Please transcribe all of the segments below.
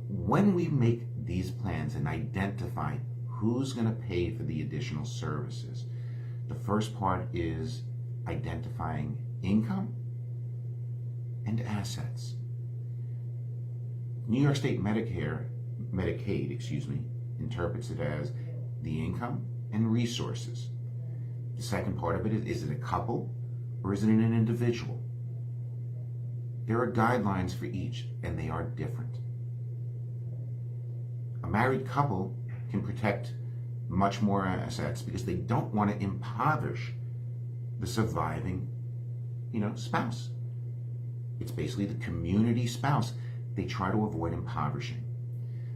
When we make these plans and identify who's going to pay for the additional services, the first part is identifying income and assets. New York State Medicaid, interprets it as the income and resources. The second part of it is it a couple or is it an individual? There are guidelines for each, and they are different. A married couple can protect much more assets because they don't want to impoverish the surviving, spouse. It's basically the community spouse. They try to avoid impoverishing.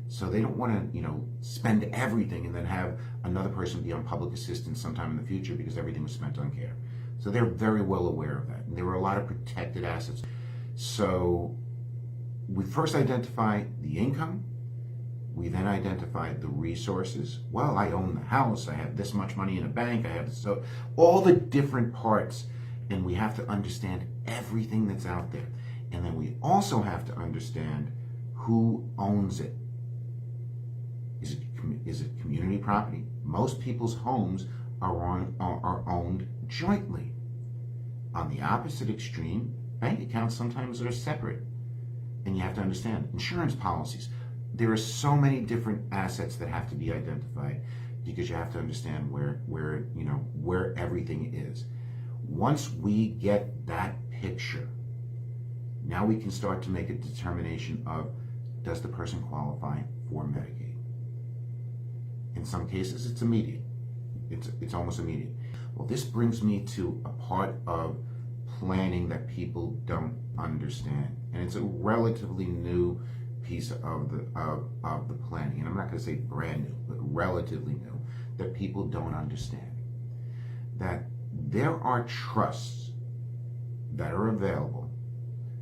So they don't want to, spend everything and then have another person be on public assistance sometime in the future because everything was spent on care. So they're very well aware of that. And there are a lot of protected assets. So we first identify the income. We then identify the resources. Well, I own the house. I have this much money in a bank. I have so all the different parts. And we have to understand everything that's out there. And then we also have to understand who owns it. Is it community property? Most people's homes are owned jointly. On the opposite extreme, bank accounts sometimes are separate. And you have to understand insurance policies. There are so many different assets that have to be identified because you have to understand where everything is. Once we get that picture, now we can start to make a determination of, does the person qualify for Medicaid? In some cases, it's immediate. It's almost immediate. Well, this brings me to a part of planning that people don't understand, and it's a relatively new piece of the planning. And I'm not going to say brand new, but relatively new, that people don't understand. That there are trusts that are available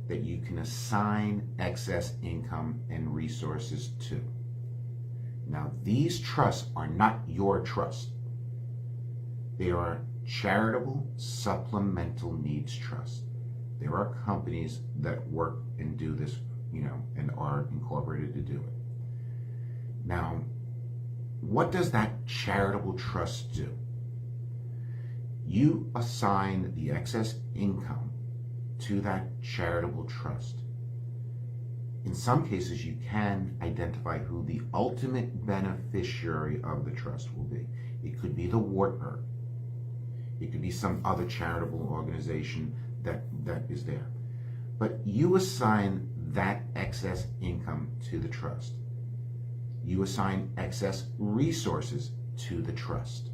that you can assign excess income and resources to. Now, these trusts are not your trust. They are charitable supplemental needs trusts. There are companies that work and do this, and are incorporated to do it. Now, what does that charitable trust do? You assign the excess income to that charitable trust. In some cases, you can identify who the ultimate beneficiary of the trust will be. It could be the Wartburg. It could be some other charitable organization that is there. But you assign that excess income to the trust. You assign excess resources to the trust.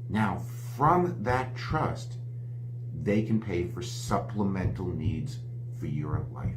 Now, from that trust, they can pay for supplemental needs for your life.